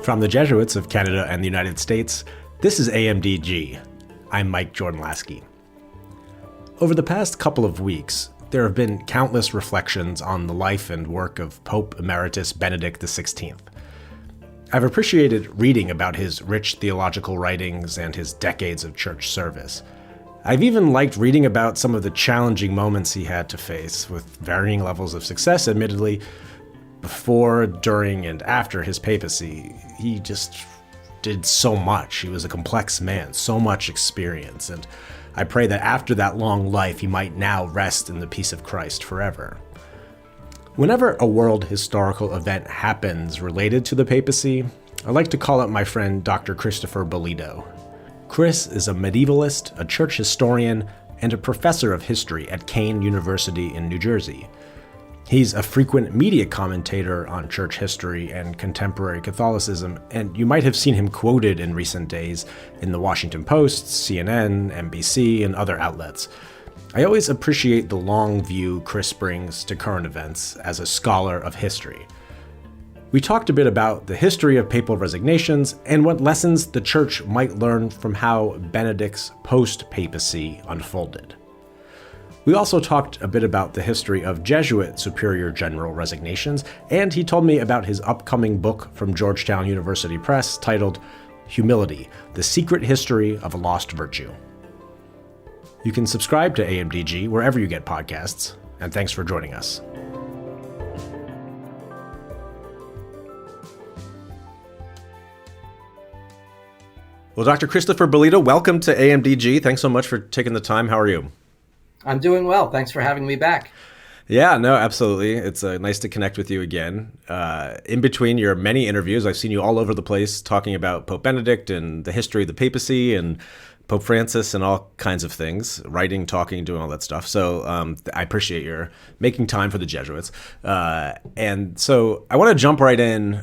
From the Jesuits of Canada and the United States, this is AMDG. I'm Mike Jordan Laskey. Over the past couple of weeks, there have been countless reflections on the life and work of Pope Emeritus Benedict XVI. I've appreciated reading about his rich theological writings and his decades of church service. I've even liked reading about some of the challenging moments he had to face, with varying levels of success, admittedly. Before, during, and after his papacy, he just did so much. He was a complex man, so much experience, and I pray that after that long life, he might now rest in the peace of Christ forever. Whenever a world historical event happens related to the papacy, I like to call up my friend Dr. Christopher Bellitto. Chris is a medievalist, a church historian, and a professor of history at Kean University in New Jersey. He's a frequent media commentator on church history and contemporary Catholicism, and you might have seen him quoted in recent days in the Washington Post, CNN, NBC, and other outlets. I always appreciate the long view Chris brings to current events as a scholar of history. We talked a bit about the history of papal resignations and what lessons the church might learn from how Benedict's post-papacy unfolded. We also talked a bit about the history of Jesuit superior general resignations, and he told me about his upcoming book from Georgetown University Press titled Humility: The Secret History of a Lost Virtue. You can subscribe to AMDG wherever you get podcasts, and thanks for joining us. Well, Dr. Christopher Bellitto, welcome to AMDG. Thanks so much for taking the time. How are you? I'm doing well. Thanks for having me back. Yeah, no, absolutely. It's nice to connect with you again. In between your many interviews, I've seen you all over the place talking about Pope Benedict and the history of the papacy and Pope Francis and all kinds of things, writing, talking, doing all that stuff. So I appreciate your making time for the Jesuits. And so I want to jump right in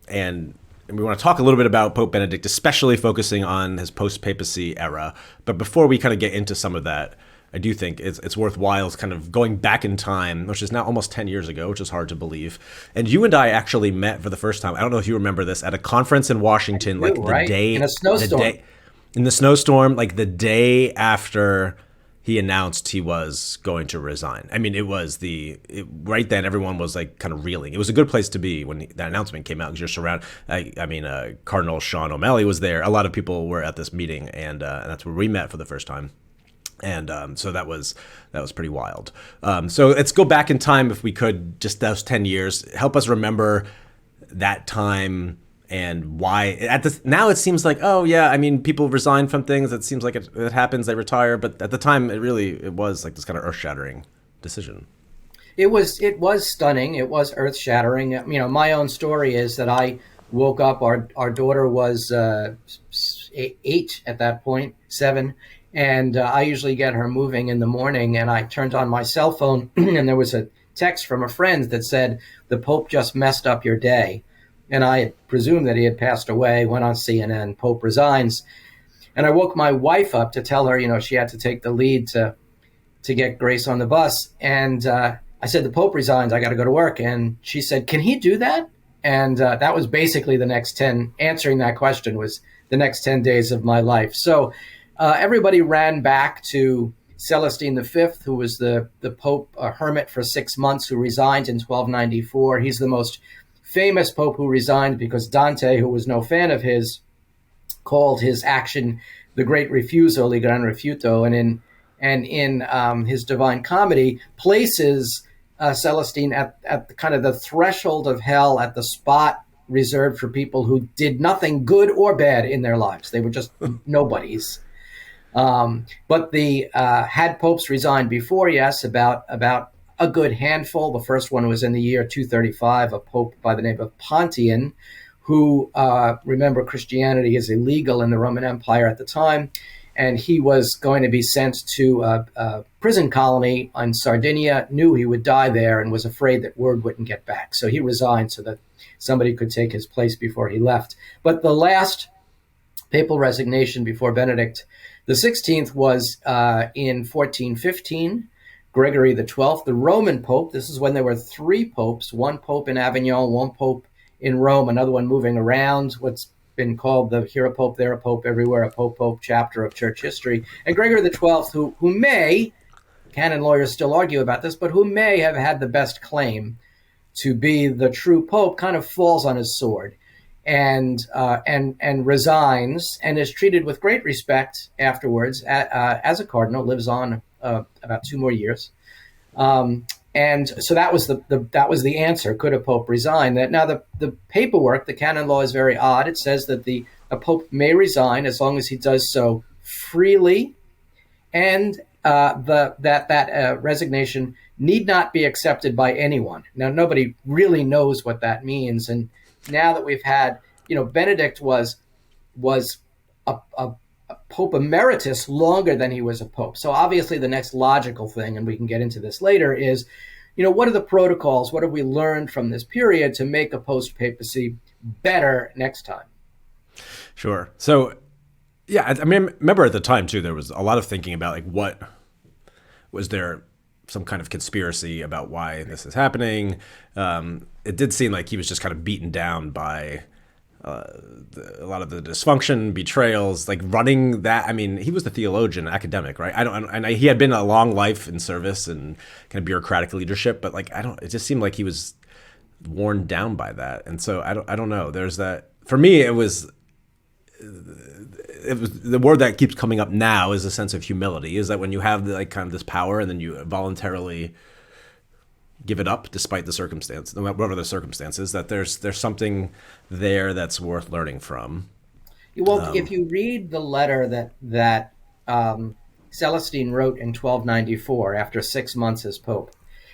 and we want to talk a little bit about Pope Benedict, especially focusing on his post-papacy era. But before we kind of get into some of that, I do think it's worthwhile kind of going back in time, which is now almost 10 years ago, which is hard to believe. And you and I actually met for the first time. I don't know if you remember this, at a conference in Washington, like the day in a snowstorm. In the snowstorm, like the day after he announced he was going to resign. I mean, right then everyone was like kind of reeling. It was a good place to be when that announcement came out because you're surrounded. Cardinal Sean O'Malley was there. A lot of people were at this meeting, and that's where we met for the first time. And so that was pretty wild. So let's go back in time, if we could, just those 10 years. Help us remember that time and why. Now it seems like, oh yeah, I mean, people resign from things. It seems like it happens, they retire. But at the time, it was like this kind of earth-shattering decision. It was stunning. It was earth-shattering. You know, my own story is that I woke up. Our daughter was 8 at that point, 7. And I usually get her moving in the morning, and I turned on my cell phone and there was a text from a friend that said, "The Pope just messed up your day." And I had presumed that he had passed away, went on CNN, Pope resigns. And I woke my wife up to tell her, you know, she had to take the lead to get Grace on the bus. And I said, "The Pope resigns, I got to go to work." And she said, "Can he do that?" And that was basically answering that question was the next 10 days of my life. So everybody ran back to Celestine V, who was the Pope hermit for 6 months, who resigned in 1294. He's the most famous Pope who resigned because Dante, who was no fan of his, called his action the Great Refusal, Il Gran Rifiuto, and in his Divine Comedy places Celestine at kind of the threshold of hell, at the spot reserved for people who did nothing good or bad in their lives. They were just nobodies. But the had popes resigned before, yes, about a good handful. The first one was in the year 235, a pope by the name of Pontian, who, remember, Christianity is illegal in the Roman Empire at the time, and he was going to be sent to a prison colony on Sardinia, knew he would die there, and was afraid that word wouldn't get back. So he resigned so that somebody could take his place before he left. But the last papal resignation before Benedict the 16th was in 1415. Gregory XII, the Roman Pope. This is when there were 3 popes, one pope in Avignon, one pope in Rome, another one moving around, what's been called the here a pope, there a pope, everywhere a pope chapter of church history. And Gregory the XII, who may, canon lawyers still argue about this, but who may have had the best claim to be the true pope, kind of falls on his sword and resigns, and is treated with great respect afterwards as a cardinal, lives on about 2 more years. And so that was the answer. Could a pope resign? Now the paperwork, the canon law, is very odd. It says that a pope may resign as long as he does so freely, and that resignation need not be accepted by anyone. Now nobody really knows what that means, and now that we've had, Benedict was a Pope Emeritus longer than he was a Pope. So obviously the next logical thing, and we can get into this later, is, what are the protocols? What have we learned from this period to make a post-papacy better next time? Sure. So, yeah, I mean, I remember at the time, too, there was a lot of thinking about, like, what was there some kind of conspiracy about why this is happening? It did seem like he was just kind of beaten down by a lot of the dysfunction, betrayals, like running that. I mean, he was the theologian, academic, right? He had been a long life in service and kind of bureaucratic leadership, but it just seemed like he was worn down by that. And so I don't know. There's that, for me, it was the word that keeps coming up now is a sense of humility, is that when you have kind of this power and then you voluntarily give it up despite the circumstance, whatever the circumstances, that there's something there that's worth learning from. Well, if you read the letter that Celestine wrote in 1294 after 6 months as Pope,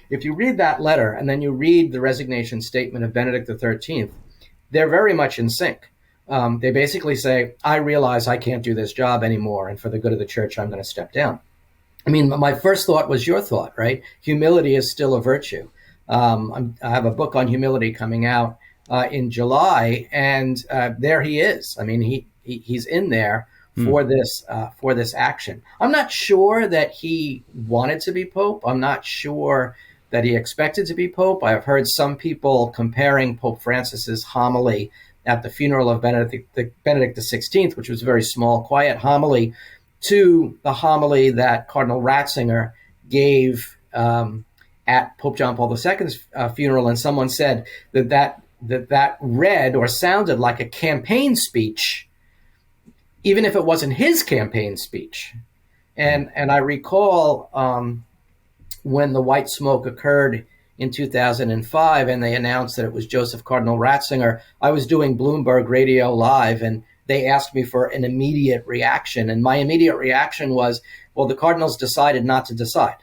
if you read that letter and then you read the resignation statement of Benedict XIII, they're very much in sync. They basically say, I realize I can't do this job anymore, and for the good of the church, I'm going to step down. I mean, my first thought was your thought, right? Humility is still a virtue. I have a book on humility coming out in July, and there he is. I mean, he's in there for this action. I'm not sure that he wanted to be Pope. I'm not sure that he expected to be Pope. I've heard some people comparing Pope Francis's homily at the funeral of Benedict XVI, which was a very small, quiet homily, to the homily that Cardinal Ratzinger gave at Pope John Paul II's funeral, and someone said that read or sounded like a campaign speech, even if it wasn't his campaign speech. And I recall when the white smoke occurred in 2005, and they announced that it was Joseph Cardinal Ratzinger, I was doing Bloomberg Radio Live, and they asked me for an immediate reaction. And my immediate reaction was, well, the cardinals decided not to decide.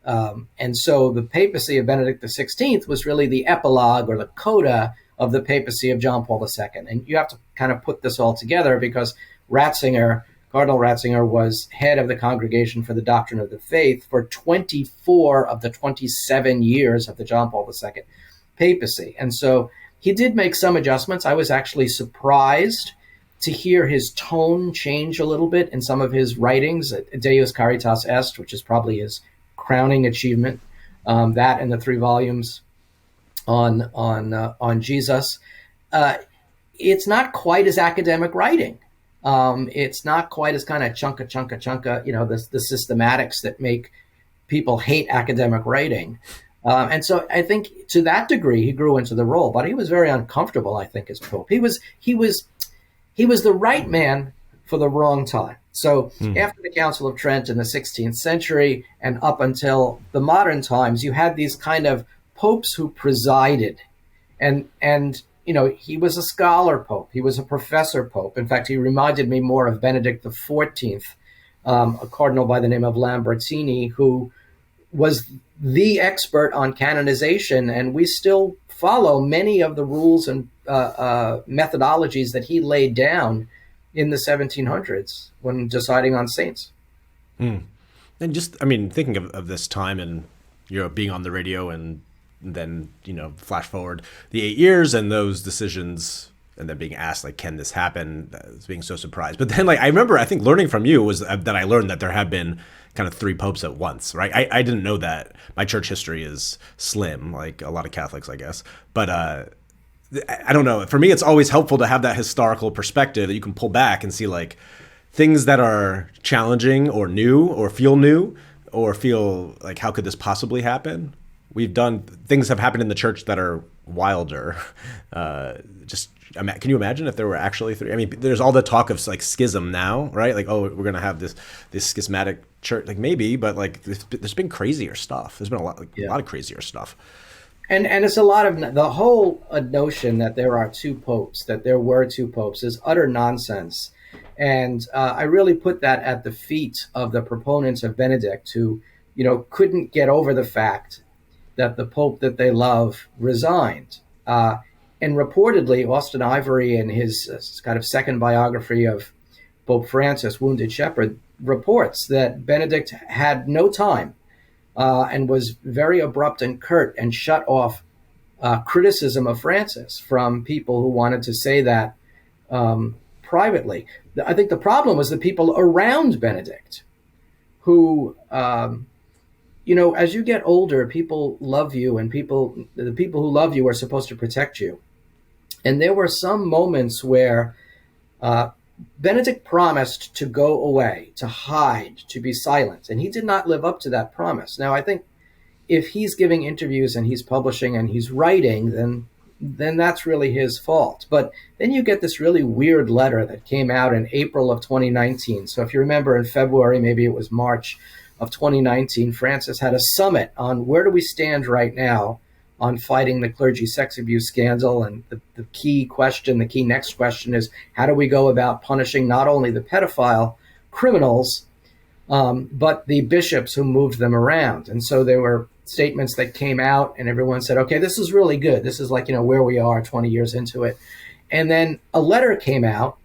And so the papacy of Benedict XVI was really the epilogue or the coda of the papacy of John Paul II. And you have to kind of put this all together, because Cardinal Ratzinger was head of the Congregation for the Doctrine of the Faith for 24 of the 27 years of the John Paul II papacy. And so he did make some adjustments. I was actually surprised to hear his tone change a little bit in some of his writings. Deus Caritas Est, which is probably his crowning achievement, that and the 3 volumes on Jesus. It's not quite as academic writing. It's not quite as kind of chunka, the systematics that make people hate academic writing. And so I think to that degree he grew into the role, but he was very uncomfortable, I think, as Pope. He was the right man for the wrong time. So after the Council of Trent in the 16th century and up until the modern times, you had these kind of popes who presided, and he was a scholar pope. He was a professor pope. In fact, he reminded me more of Benedict XIV, a cardinal by the name of Lambertini, who was the expert on canonization, and we still follow many of the rules and methodologies that he laid down in the 1700s when deciding on saints. And just, I mean, thinking of this time and, being on the radio and then, flash forward the 8 years and those decisions and then being asked, like, can this happen? Being so surprised. But then, I remember, I think learning from you was that I learned that there had been kind of 3 popes at once, right? I didn't know that. My church history is slim, like a lot of Catholics, I guess. But I don't know. For me, it's always helpful to have that historical perspective that you can pull back and see like things that are challenging or new or feel like how could this possibly happen. We've done things have happened in the church that are wilder. Can you imagine if there were actually three? I mean, there's all the talk of like schism now, right? Like, oh, we're gonna have this schismatic church. Like maybe, but like there's been crazier stuff. There's been a lot of crazier stuff. And it's a lot of the whole notion that there are two popes, that there were two popes, is utter nonsense. And I really put that at the feet of the proponents of Benedict, who, couldn't get over the fact that the pope that they love resigned. And reportedly, Austin Ivory, in his kind of second biography of Pope Francis, Wounded Shepherd, reports that Benedict had no time and was very abrupt and curt and shut off criticism of Francis from people who wanted to say that privately. I think the problem was the people around Benedict who, as you get older, people love you, and the people who love you are supposed to protect you. And there were some moments where Benedict promised to go away, to hide, to be silent, and he did not live up to that promise. Now, I think if he's giving interviews and he's publishing and he's writing, then that's really his fault. But then you get this really weird letter that came out in April of 2019. So if you remember, in February, maybe it was March of 2019, Francis had a summit on where do we stand right now on fighting the clergy sex abuse scandal. And the key next question is, how do we go about punishing not only the pedophile criminals, but the bishops who moved them around? And so there were statements that came out and everyone said, okay, this is really good. This is like, where we are 20 years into it. And then a letter came out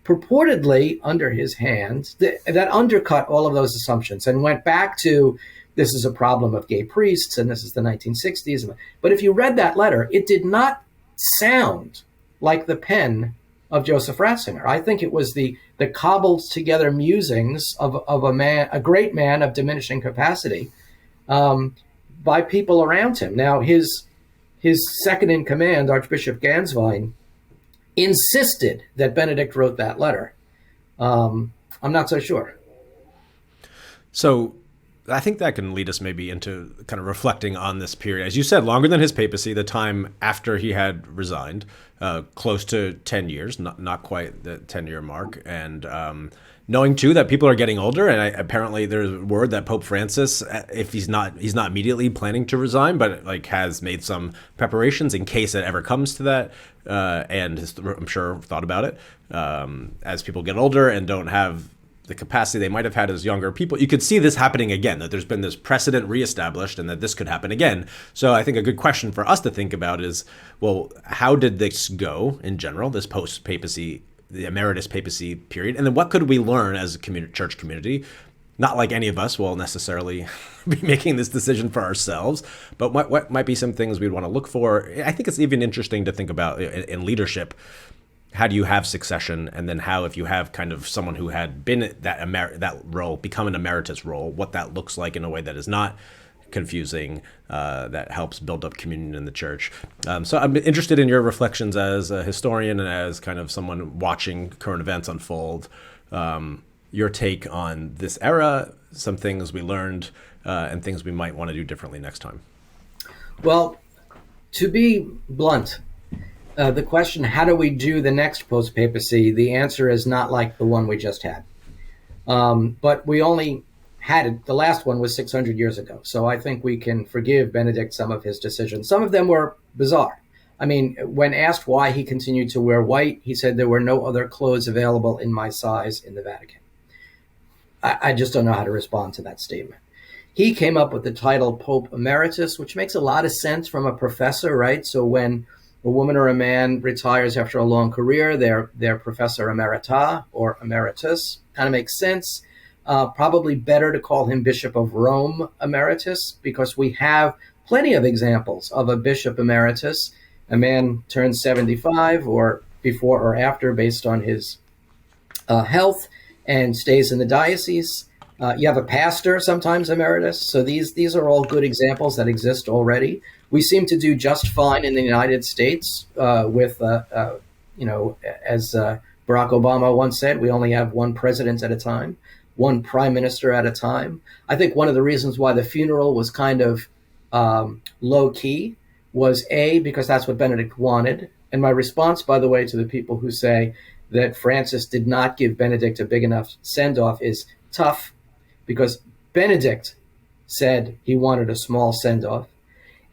purportedly under his hand that undercut all of those assumptions and went back to, this is a problem of gay priests, and this is the 1960s. But if you read that letter, it did not sound like the pen of Joseph Ratzinger. I think it was the cobbled together musings of a great man of diminishing capacity by people around him. Now, his second in command, Archbishop Ganswein, insisted that Benedict wrote that letter. I'm not so sure. So I think that can lead us maybe into kind of reflecting on this period. As you said, longer than his papacy, the time after he had resigned, close to 10 years, not quite the 10-year mark. And knowing, too, that people are getting older. And apparently there's word that Pope Francis, if he's not immediately planning to resign, but like has made some preparations in case it ever comes to that. And I'm sure thought about it. As people get older and don't have the capacity they might have had as younger people, you could see this happening again, that there's been this precedent reestablished and that this could happen again. So I think a good question for us to think about is, well, how did this go in general, this post-papacy, the emeritus papacy period? And then what could we learn as a church community? Not like any of us will necessarily be making this decision for ourselves, but what might be some things we'd want to look for? I think it's even interesting to think about in leadership. How do you have succession? And then how, if you have kind of someone who had been that role, become an emeritus role, what that looks like in a way that is not confusing, that helps build up communion in the church. So I'm interested in your reflections as a historian and as kind of someone watching current events unfold. Your take on this era, some things we learned, and things we might want to do differently next time. Well, to be blunt, the question, how do we do the next post-papacy? The answer is not like the one we just had. But we only had it. The last one was 600 years ago. So I think we can forgive Benedict some of his decisions. Some of them were bizarre. I mean, when asked why he continued to wear white, he said there were no other clothes available in my size in the Vatican. I just don't know how to respond to that statement. He came up with the title Pope Emeritus, which makes a lot of sense from a professor, right? So when a woman or a man retires after a long career, they're Professor Emerita or Emeritus. Kind of makes sense. Probably better to call him Bishop of Rome Emeritus, because we have plenty of examples of a Bishop Emeritus. A man turns 75 or before or after based on his health and stays in the diocese. You have a pastor, sometimes emeritus. So these are all good examples that exist already. We seem to do just fine in the United States with, as Barack Obama once said, we only have one president at a time, one prime minister at a time. I think one of the reasons why the funeral was kind of low key was because that's what Benedict wanted. And my response, by the way, to the people who say that Francis did not give Benedict a big enough send-off is tough, because Benedict said he wanted a small send-off.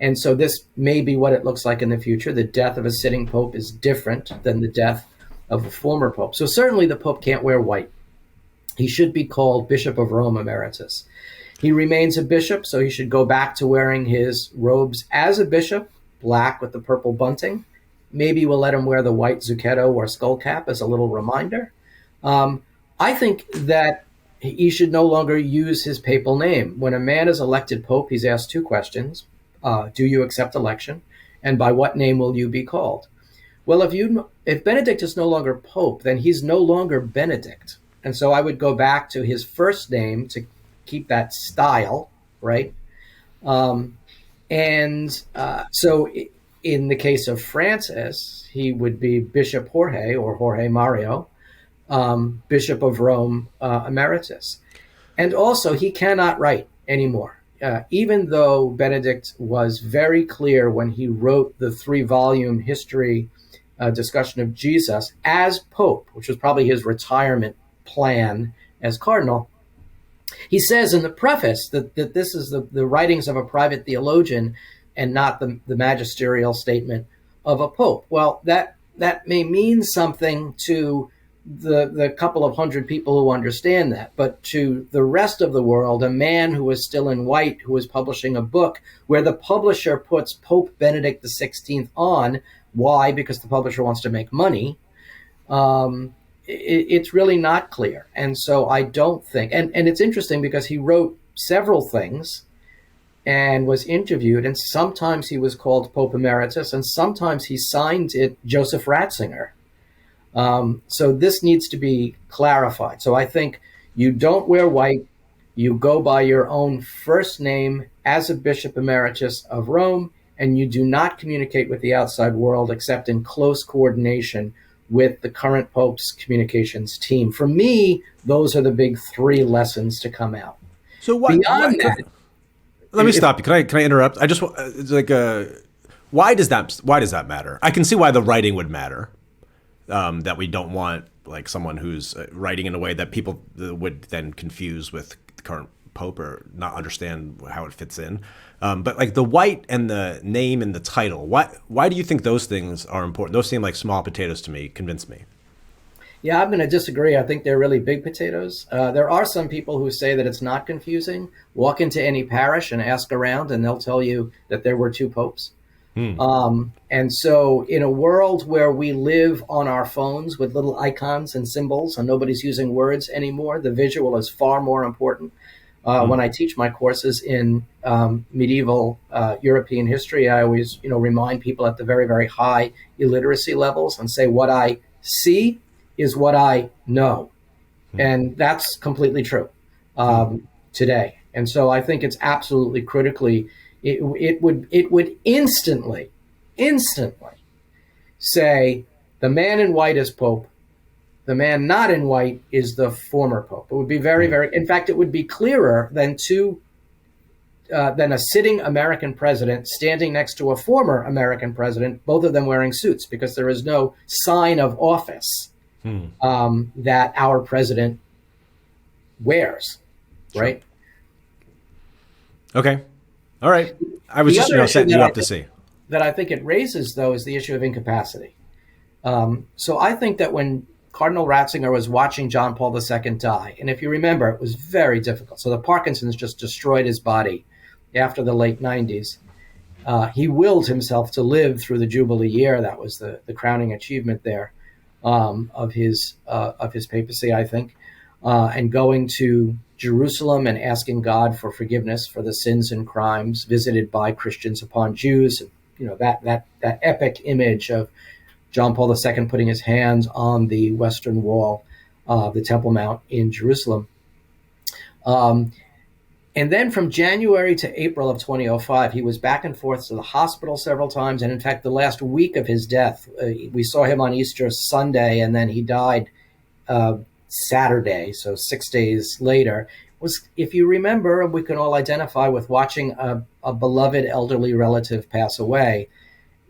And so this may be what it looks like in the future. The death of a sitting pope is different than the death of a former pope. So certainly the pope can't wear white. He should be called Bishop of Rome Emeritus. He remains a bishop, so he should go back to wearing his robes as a bishop, black with the purple bunting. Maybe we'll let him wear the white zucchetto or skull cap as a little reminder. I think that he should no longer use his papal name. When a man is elected pope, he's asked two questions. Do you accept election? And by what name will you be called? Well, if Benedict is no longer pope, then he's no longer Benedict. And so I would go back to his first name to keep that style, right? So in the case of Francis, he would be Bishop Jorge or Jorge Mario, Bishop of Rome Emeritus. And also, he cannot write anymore. Even though Benedict was very clear when he wrote the 3-volume history discussion of Jesus as Pope, which was probably his retirement plan as cardinal, he says in the preface that this is the writings of a private theologian and not the magisterial statement of a pope. Well, that may mean something to the couple of hundred people who understand that, but to the rest of the world, a man who is still in white, who is publishing a book where the publisher puts Pope Benedict XVI on. Why? Because the publisher wants to make money. It's really not clear. And so I don't think, and it's interesting because he wrote several things and was interviewed, and sometimes he was called Pope Emeritus, and sometimes he signed it Joseph Ratzinger. So this needs to be clarified. So I think you don't wear white, you go by your own first name as a Bishop Emeritus of Rome, and you do not communicate with the outside world except in close coordination with the current Pope's communications team. For me, those are the big 3 lessons to come out. So Beyond that, let me stop you. Can I interrupt? I just it's like why does that matter? I can see why the writing would matter. That we don't want like someone who's writing in a way that people would then confuse with the current pope or not understand how it fits in. But like the white and the name and the title, why do you think those things are important? Those seem like small potatoes to me. Convince me. Yeah, I'm going to disagree. I think they're really big potatoes. There are some people who say that it's not confusing. Walk into any parish and ask around, and they'll tell you that there were 2 popes. And so in a world where we live on our phones with little icons and symbols and nobody's using words anymore, the visual is far more important. When I teach my courses in medieval European history, I always remind people at the very, very high illiteracy levels and say what I see is what I know. And that's completely true today. And so I think it's absolutely critically, it would instantly say the man in white is Pope, the man not in white is the former Pope. It would be very, very, in fact, it would be clearer than a sitting American president standing next to a former American president, both of them wearing suits, because there is no sign of office that our president wears, right? Okay. All right. I was just setting you up to see. That I think it raises, though, is the issue of incapacity. So I think that when Cardinal Ratzinger was watching John Paul II die, and if you remember, it was very difficult. So the Parkinson's just destroyed his body after the late 90s. He willed himself to live through the Jubilee year. That was the crowning achievement there of his papacy, I think, and going to Jerusalem and asking God for forgiveness for the sins and crimes visited by Christians upon Jews. And, that epic image of John Paul II putting his hands on the western wall of the Temple Mount in Jerusalem. And then from January to April of 2005, he was back and forth to the hospital several times. And in fact, the last week of his death, we saw him on Easter Sunday, and then he died Saturday, so 6 days later. Was, if you remember, we can all identify with watching a beloved elderly relative pass away,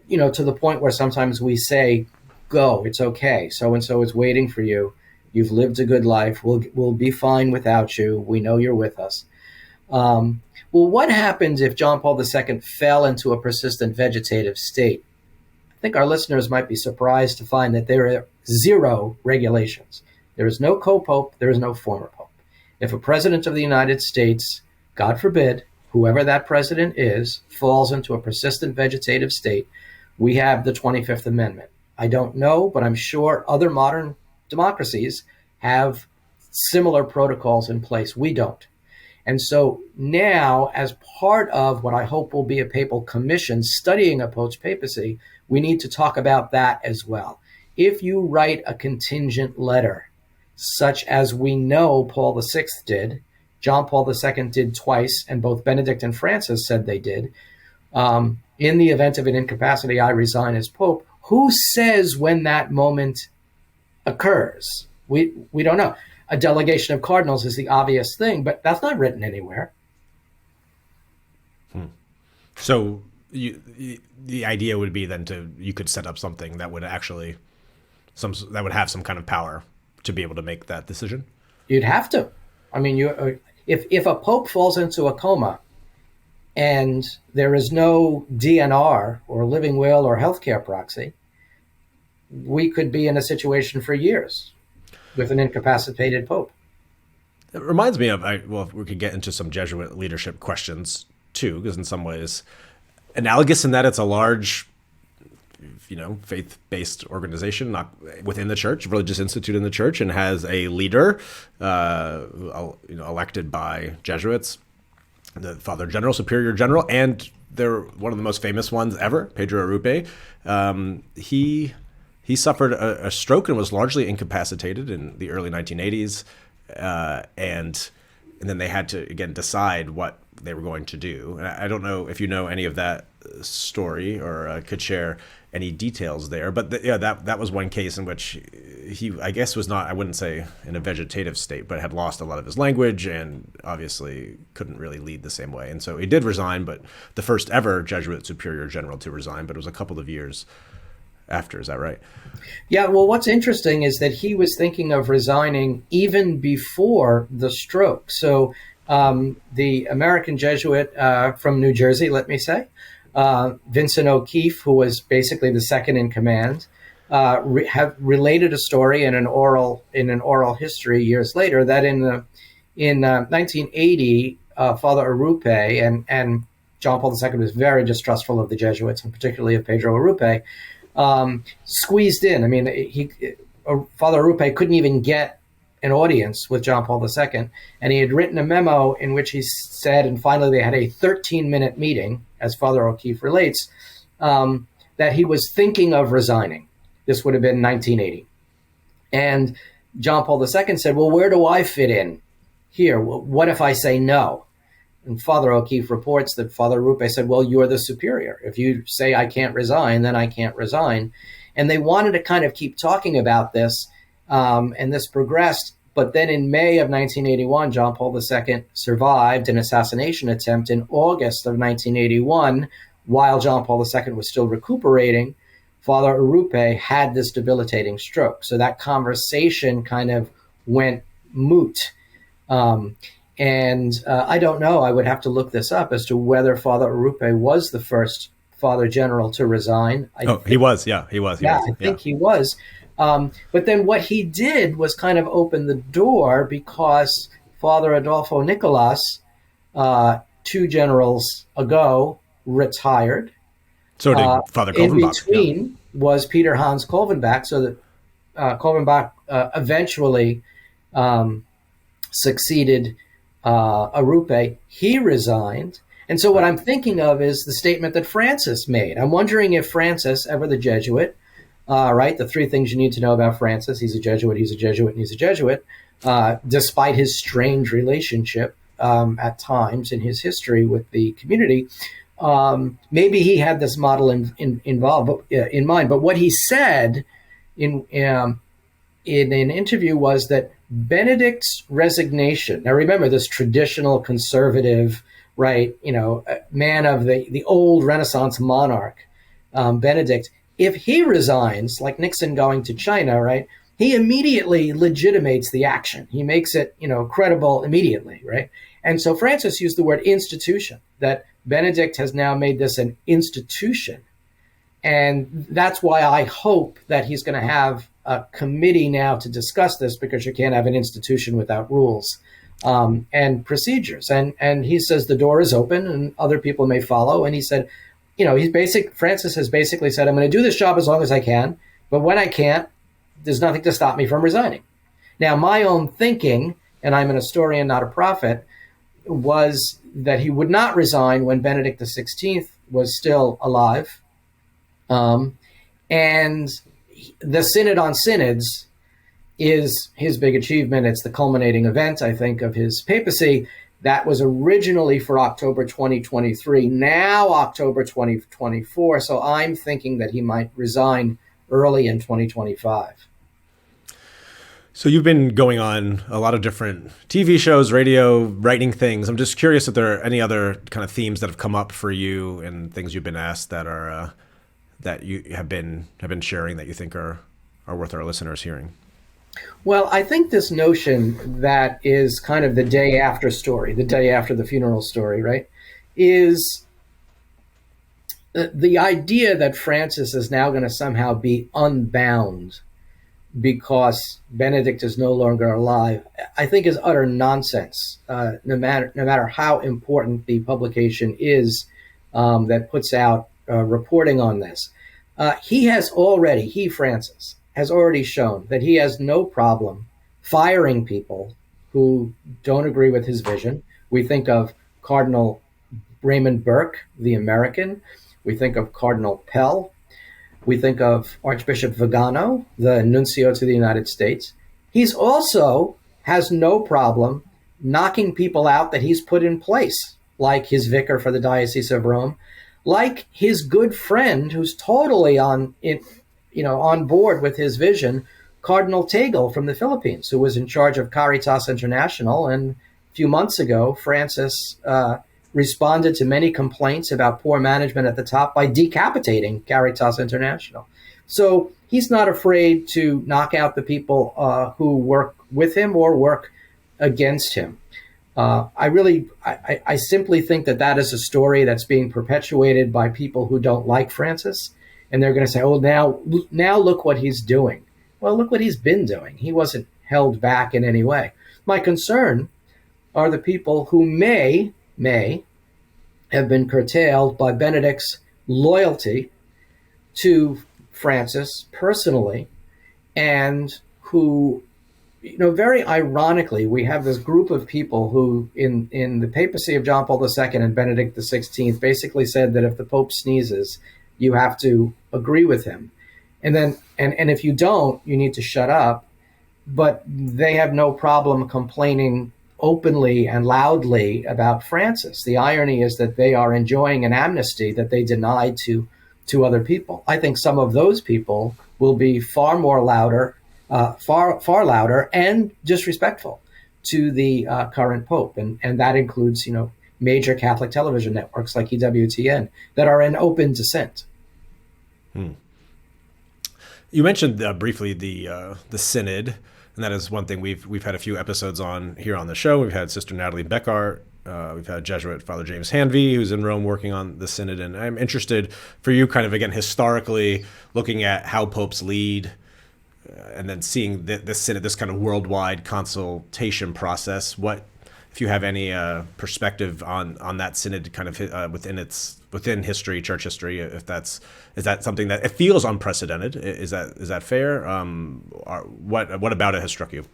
to the point where sometimes we say, go, it's okay. So-and-so is waiting for you. You've lived a good life. We'll be fine without you. We know you're with us. Well, what happens if John Paul II fell into a persistent vegetative state? I think our listeners might be surprised to find that there are 0 regulations. There is no co-pope. There is no former pope. If a president of the United States, God forbid, whoever that president is, falls into a persistent vegetative state, we have the 25th Amendment. I don't know, but I'm sure other modern democracies have similar protocols in place. We don't. And so now, as part of what I hope will be a papal commission studying a post-papacy, we need to talk about that as well. If you write a contingent letter, such as we know Paul VI did, John Paul II did twice, and both Benedict and Francis said they did, in the event of an incapacity, I resign as Pope, who says when that moment occurs? We don't know. A delegation of cardinals is the obvious thing, but that's not written anywhere. So the idea would be then you could set up something that would actually that would have some kind of power to be able to make that decision. You'd have to. I mean, if a pope falls into a coma and there is no DNR or living will or healthcare proxy, we could be in a situation for years with an incapacitated pope. It reminds me of, we could get into some Jesuit leadership questions too, because in some ways analogous in that it's a large, faith-based organization, not within the church, religious institute in the church, and has a leader, elected by Jesuits, the Father General, Superior General, and they're one of the most famous ones ever, Pedro Arrupe. He suffered a stroke and was largely incapacitated in the early 1980s, and then they had to again decide what they were going to do. And I don't know if you know any of that story or could share any details there, but that was one case in which he, I guess, was not, I wouldn't say in a vegetative state, but had lost a lot of his language and obviously couldn't really lead the same way. And so he did resign, but the first ever Jesuit Superior General to resign, but it was a couple of years after. Is that right? Yeah, well, what's interesting is that he was thinking of resigning even before the stroke. So the American Jesuit from New Jersey, let me say, Vincent O'Keefe, who was basically the second in command, have related a story in an oral history years later that in 1980, Father Arrupe and John Paul II was very distrustful of the Jesuits, and particularly of Pedro Arrupe, squeezed in. I mean, Father Arrupe couldn't even get an audience with John Paul II, and he had written a memo in which he said, and finally they had a 13-minute meeting, as Father O'Keefe relates, that he was thinking of resigning. This would have been 1980. And John Paul II said, well, where do I fit in here? What if I say no? And Father O'Keefe reports that Father Arrupe said, well, you're the superior. If you say I can't resign, then I can't resign. And they wanted to kind of keep talking about this, and this progressed. But then in May of 1981, John Paul II survived an assassination attempt in August of 1981. While John Paul II was still recuperating, Father Arrupe had this debilitating stroke. So that conversation kind of went moot. And I don't know, I would have to look this up as to whether Father Arrupe was the first Father General to resign. He was. I think he was. But then what he did was kind of open the door, because Father Adolfo Nicolas, 2 generals ago, retired. So did Father Kolvenbach. In between was Peter Hans Kolvenbach, so that Kolvenbach eventually succeeded Arrupe. He resigned. And so what I'm thinking of is the statement that Francis made. I'm wondering if Francis, ever the Jesuit, right, the 3 things you need to know about Francis: he's a Jesuit, he's a Jesuit, and he's a Jesuit, despite his strange relationship at times in his history with the community. Maybe he had this model in mind, but what he said in an interview was that Benedict's resignation. Now, remember this traditional conservative, right? Man of the old Renaissance monarch, Benedict. If he resigns, like Nixon going to China, right? He immediately legitimates the action. He makes it, credible immediately, right? And so Francis used the word institution, that Benedict has now made this an institution. And that's why I hope that he's going to have a committee now to discuss this, because you can't have an institution without rules and procedures. And he says the door is open and other people may follow. And he said, Francis has basically said, I'm going to do this job as long as I can, but when I can't, there's nothing to stop me from resigning. Now, my own thinking, and I'm an historian, not a prophet, was that he would not resign when Benedict XVI was still alive. And the Synod on Synods is his big achievement. It's the culminating event, I think, of his papacy. That was originally for October 2023, now October 2024. So I'm thinking that he might resign early in 2025. So you've been going on a lot of different TV shows, radio, writing things. I'm just curious if there are any other kind of themes that have come up for you and things you've been asked that are that you have been sharing that you think are worth our listeners hearing. Well, I think this notion that is kind of the day after story, the day after the funeral story, right, is the idea that Francis is now going to somehow be unbound because Benedict is no longer alive, I think is utter nonsense. No matter how important the publication is that puts out reporting on this, Francis has already shown that he has no problem firing people who don't agree with his vision. We think of Cardinal Raymond Burke, the American. We think of Cardinal Pell. We think of Archbishop Vigano, the nuncio to the United States. He's also has no problem knocking people out that he's put in place, like his vicar for the Diocese of Rome, like his good friend who's totally on board with his vision, Cardinal Tagle from the Philippines, who was in charge of Caritas International. And a few months ago, Francis responded to many complaints about poor management at the top by decapitating Caritas International. So he's not afraid to knock out the people who work with him or work against him. I simply think that is a story that's being perpetuated by people who don't like Francis. And they're going to say, oh, now look what he's doing. Well, look what he's been doing. He wasn't held back in any way. My concern are the people who may have been curtailed by Benedict's loyalty to Francis personally, and who, very ironically, we have this group of people who in the papacy of John Paul II and Benedict XVI basically said that if the Pope sneezes, you have to agree with him. And then, and if you don't, you need to shut up. But they have no problem complaining openly and loudly about Francis. The irony is that they are enjoying an amnesty that they denied to other people. I think some of those people will be far louder and disrespectful to the current Pope. And that includes, major Catholic television networks like EWTN that are in open dissent. You mentioned briefly the synod, and that is one thing we've had a few episodes on here on the show. We've had Sister Natalie Beckart, we've had Jesuit Father James Hanvey, who's in Rome working on the synod, and I'm interested for you, kind of again historically looking at how popes lead, and then seeing the synod, this kind of worldwide consultation process. What, if you have any perspective on that synod, kind of within history, church history, is that something that it feels unprecedented? Is that fair? What about it has struck you?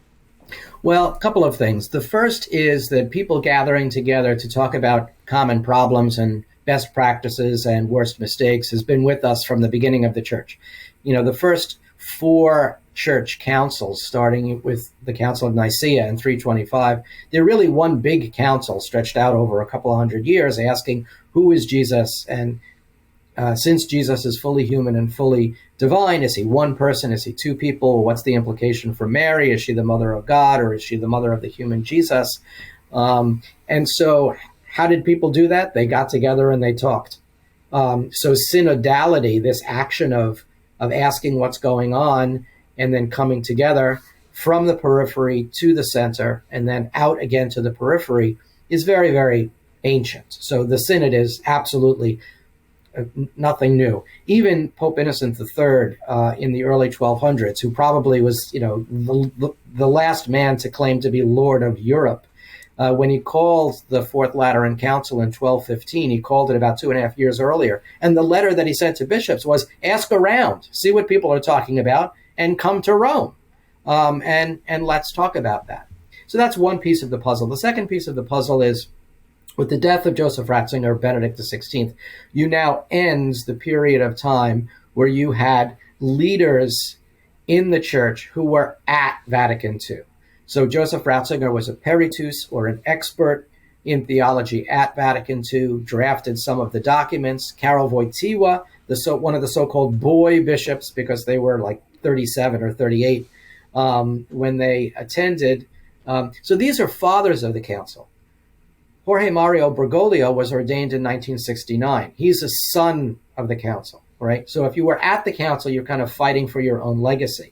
Well, a couple of things. The first is that people gathering together to talk about common problems and best practices and worst mistakes has been with us from the beginning of the church. The first 4 church councils, starting with the Council of Nicaea in 325. They're really one big council stretched out over a couple of hundred years, asking, who is Jesus? And since Jesus is fully human and fully divine, is he one person? Is he two people? What's the implication for Mary? Is she the mother of God, or is she the mother of the human Jesus? And so how did people do that? They got together and they talked. So synodality, this action of asking what's going on and then coming together from the periphery to the center and then out again to the periphery, is very, very ancient. So the synod is absolutely nothing new. Even Pope Innocent III in the early 1200s, who probably was, the last man to claim to be Lord of Europe, when he called the Fourth Lateran Council in 1215, he called it about 2.5 years earlier. And the letter that he sent to bishops was, ask around, see what people are talking about, and come to Rome. And let's talk about that. So that's one piece of the puzzle. The second piece of the puzzle is, with the death of Joseph Ratzinger, Benedict XVI, you now ends the period of time where you had leaders in the church who were at Vatican II. So Joseph Ratzinger was a peritus, or an expert in theology at Vatican II, drafted some of the documents. Karol Wojtyła, one of the so-called boy bishops, because they were like 37 or 38 when they attended. So these are fathers of the council. Jorge Mario Bergoglio was ordained in 1969. He's a son of the council, right? So if you were at the council, you're kind of fighting for your own legacy.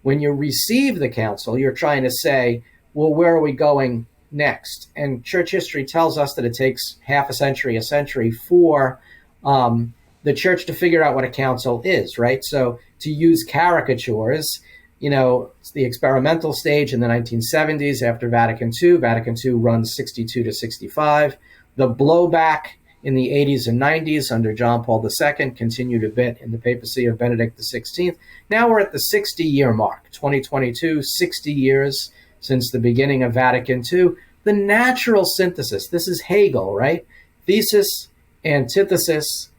When you receive the council, you're trying to say, well, where are we going next? And church history tells us that it takes half a century for the church to figure out what a council is, right? So to use caricatures, it's the experimental stage in the 1970s after Vatican II. Vatican II runs 62 to 65. The blowback in the 80s and 90s under John Paul II continued a bit in the papacy of Benedict XVI. Now we're at the 60-year mark, 2022, 60 years since the beginning of Vatican II. The natural synthesis, this is Hegel, right? Thesis, antithesis,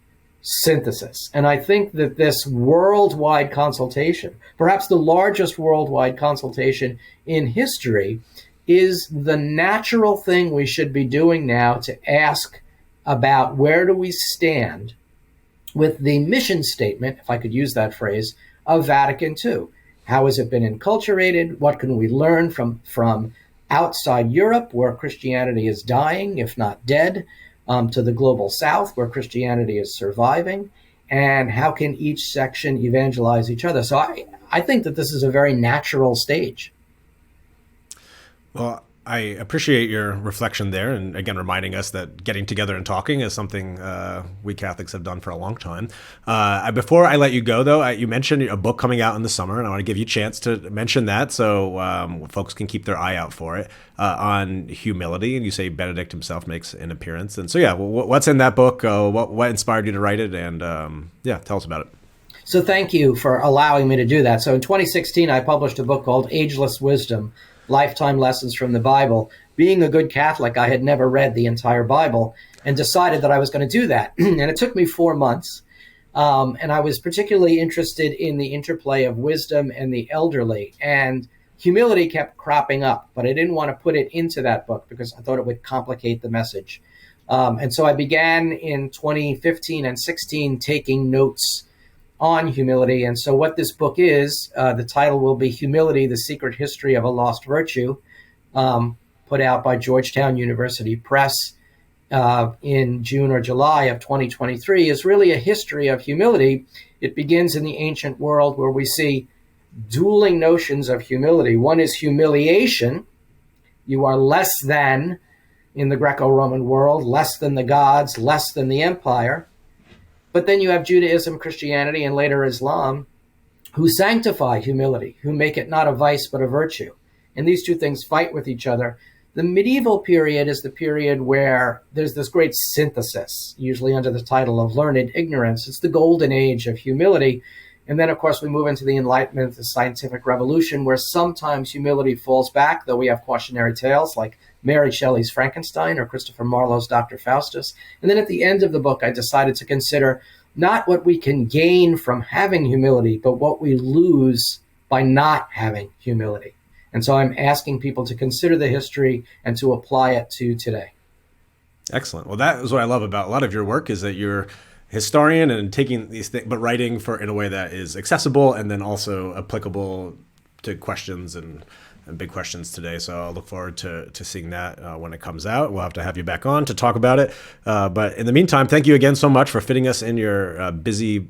synthesis. And I think that this worldwide consultation, perhaps the largest worldwide consultation in history, is the natural thing we should be doing now to ask about where do we stand with the mission statement, if I could use that phrase, of Vatican II. How has it been enculturated? What can we learn from outside Europe, where Christianity is dying, if not dead, to the global south, where Christianity is surviving? And how can each section evangelize each other? So I think that this is a very natural stage. Well, I appreciate your reflection there, and again, reminding us that getting together and talking is something we Catholics have done for a long time. Before I let you go, though, you mentioned a book coming out in the summer, and I want to give you a chance to mention that so folks can keep their eye out for it, on humility. And you say Benedict himself makes an appearance. And so, yeah, what's in that book? What inspired you to write it? And tell us about it. So thank you for allowing me to do that. So in 2016, I published a book called Ageless Wisdom, Lifetime Lessons from the Bible. Being a good Catholic, I had never read the entire Bible and decided that I was going to do that. And it took me 4 months. And I was particularly interested in the interplay of wisdom and the elderly. And humility kept cropping up, but I didn't want to put it into that book because I thought it would complicate the message. And so I began in 2015 and 16 taking notes on humility. And so what this book is, the title will be Humility, the Secret History of a Lost Virtue, put out by Georgetown University Press in June or July of 2023, is really a history of humility. It begins in the ancient world, where we see dueling notions of humility. One is humiliation. You are less than, in the Greco-Roman world, less than the gods, less than the empire. But then you have Judaism, Christianity, and later Islam, who sanctify humility, who make it not a vice but a virtue. And these two things fight with each other. The medieval period is the period where there's this great synthesis, usually under the title of learned ignorance. It's the golden age of humility. And then, of course, we move into the Enlightenment, the scientific revolution, where sometimes humility falls back, though we have cautionary tales like Mary Shelley's Frankenstein or Christopher Marlowe's Dr. Faustus. And then at the end of the book, I decided to consider not what we can gain from having humility, but what we lose by not having humility. And so I'm asking people to consider the history and to apply it to today. Excellent. Well, that is what I love about a lot of your work, is that you're a historian and taking these things, but writing in a way that is accessible and then also applicable to questions and big questions today. So I'll look forward to seeing that when it comes out. We'll have to have you back on to talk about it. But in the meantime, thank you again so much for fitting us in your busy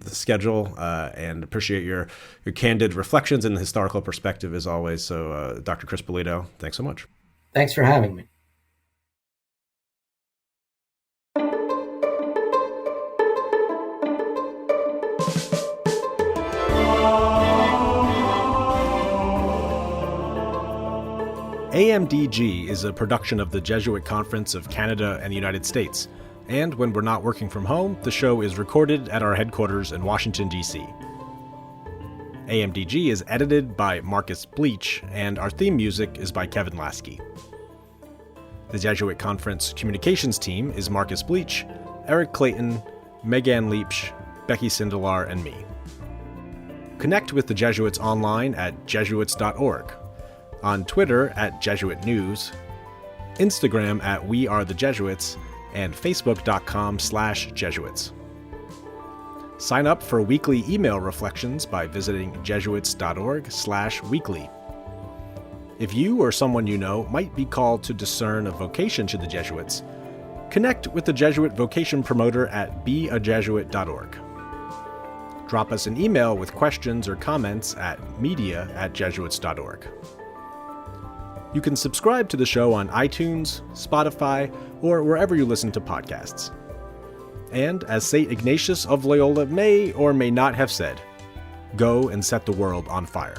schedule, and appreciate your candid reflections and the historical perspective as always. So Dr. Chris Bellitto, thanks so much. Thanks for having me. AMDG is a production of the Jesuit Conference of Canada and the United States, and when we're not working from home, the show is recorded at our headquarters in Washington, D.C. AMDG is edited by Marcus Bleach, and our theme music is by Kevin Laskey. The Jesuit Conference communications team is Marcus Bleach, Eric Clayton, Megan Leach, Becky Sindelar, and me. Connect with the Jesuits online at jesuits.org. On Twitter at Jesuit News, Instagram at We Are the Jesuits, and Facebook.com/Jesuits. Sign up for weekly email reflections by visiting jesuits.org/weekly. If you or someone you know might be called to discern a vocation to the Jesuits, connect with the Jesuit vocation promoter at beajesuit.org. Drop us an email with questions or comments at media@jesuits.org. You can subscribe to the show on iTunes, Spotify, or wherever you listen to podcasts. And as St. Ignatius of Loyola may or may not have said, go and set the world on fire.